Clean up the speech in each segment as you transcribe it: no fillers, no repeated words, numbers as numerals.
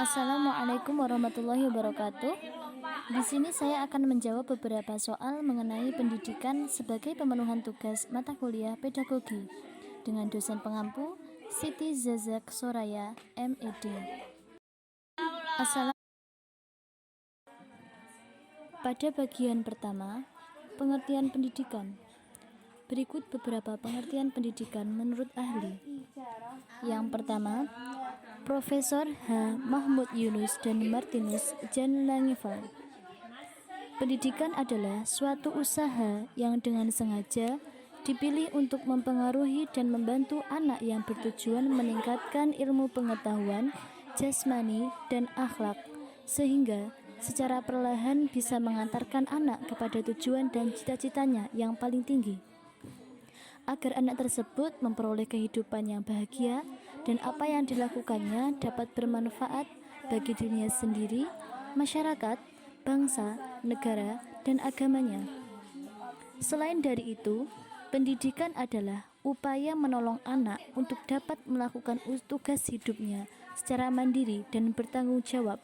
Assalamualaikum warahmatullahi wabarakatuh. Di sini saya akan menjawab beberapa soal mengenai pendidikan sebagai pemenuhan tugas mata kuliah pedagogi dengan dosen pengampu Siti Zazak Soraya, MED. Pada bagian pertama, pengertian pendidikan. Berikut beberapa pengertian pendidikan menurut ahli. Yang pertama, Profesor H. Mahmud Yunus dan Martinus Jan Langevel. Pendidikan adalah suatu usaha yang dengan sengaja dipilih untuk mempengaruhi dan membantu anak yang bertujuan meningkatkan ilmu pengetahuan, jasmani, dan akhlak, sehingga secara perlahan bisa mengantarkan anak kepada tujuan dan cita-citanya yang paling tinggi, agar anak tersebut memperoleh kehidupan yang bahagia dan apa yang dilakukannya dapat bermanfaat bagi dirinya sendiri, masyarakat, bangsa, negara, dan agamanya. Selain dari itu, pendidikan adalah upaya menolong anak untuk dapat melakukan tugas hidupnya secara mandiri dan bertanggung jawab.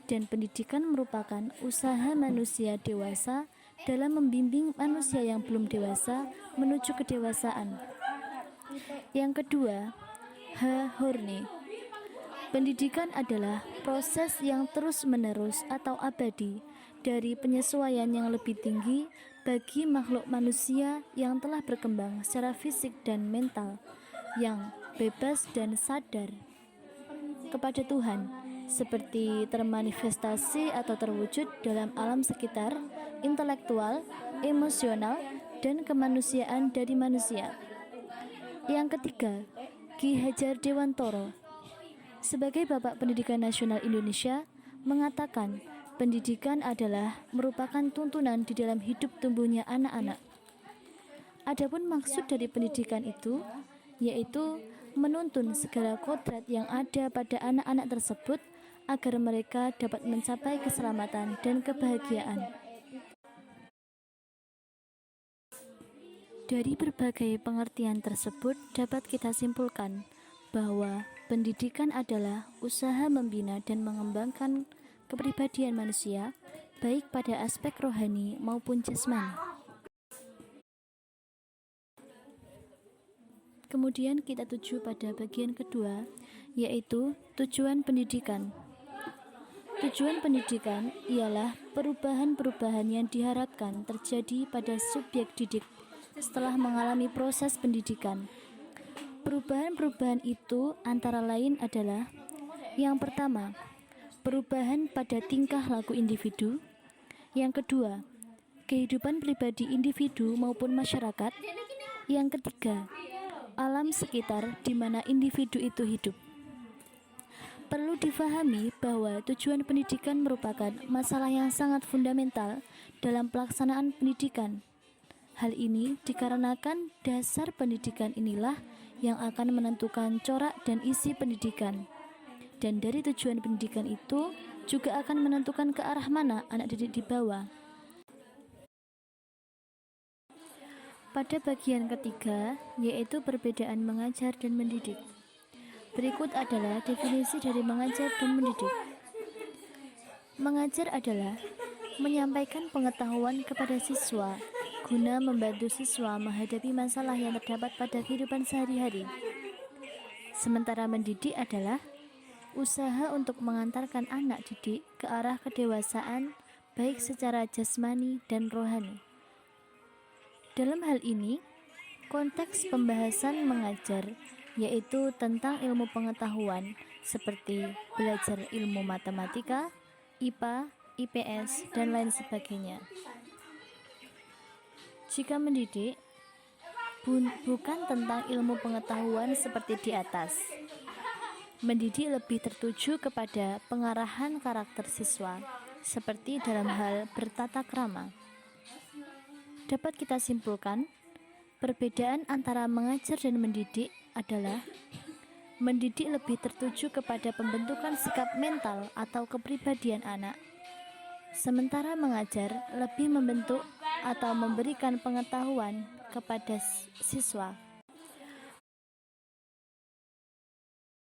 Dan pendidikan merupakan usaha manusia dewasa dalam membimbing manusia yang belum dewasa menuju kedewasaan. Yang kedua, H. Horne. Pendidikan adalah proses yang terus-menerus atau abadi dari penyesuaian yang lebih tinggi bagi makhluk manusia yang telah berkembang secara fisik dan mental, yang bebas dan sadar kepada Tuhan, seperti termanifestasi atau terwujud dalam alam sekitar, intelektual, emosional, dan kemanusiaan dari manusia. Yang ketiga, Ki Hajar Dewantoro sebagai Bapak Pendidikan Nasional Indonesia mengatakan pendidikan adalah merupakan tuntunan di dalam hidup tumbuhnya anak-anak. Adapun maksud dari pendidikan itu yaitu menuntun segala kodrat yang ada pada anak-anak tersebut agar mereka dapat mencapai keselamatan dan kebahagiaan. Dari berbagai pengertian tersebut dapat kita simpulkan bahwa pendidikan adalah usaha membina dan mengembangkan kepribadian manusia, baik pada aspek rohani maupun jasmani. Kemudian kita tuju pada bagian kedua, yaitu tujuan pendidikan. Tujuan pendidikan ialah perubahan-perubahan yang diharapkan terjadi pada subjek didik setelah mengalami proses pendidikan. Perubahan-perubahan itu antara lain adalah: yang pertama, perubahan pada tingkah laku individu; yang kedua, kehidupan pribadi individu maupun masyarakat; yang ketiga, alam sekitar di mana individu itu hidup. Perlu difahami bahwa tujuan pendidikan merupakan masalah yang sangat fundamental dalam pelaksanaan pendidikan. Hal ini dikarenakan dasar pendidikan inilah yang akan menentukan corak dan isi pendidikan. Dan dari tujuan pendidikan itu juga akan menentukan ke arah mana anak didik dibawa. Pada bagian ketiga, yaitu perbedaan mengajar dan mendidik. Berikut adalah definisi dari mengajar dan mendidik. Mengajar adalah menyampaikan pengetahuan kepada siswa guna membantu siswa menghadapi masalah yang terdapat pada kehidupan sehari-hari. Sementara mendidik adalah usaha untuk mengantarkan anak didik ke arah kedewasaan, baik secara jasmani dan rohani. Dalam hal ini, konteks pembahasan mengajar yaitu tentang ilmu pengetahuan seperti belajar ilmu matematika, IPA, IPS, dan lain sebagainya. Jika mendidik, bukan tentang ilmu pengetahuan seperti di atas. Mendidik lebih tertuju kepada pengarahan karakter siswa, seperti dalam hal bertata krama. Dapat kita simpulkan, perbedaan antara mengajar dan mendidik adalah mendidik lebih tertuju kepada pembentukan sikap mental atau kepribadian anak, sementara mengajar lebih membentuk atau memberikan pengetahuan kepada siswa.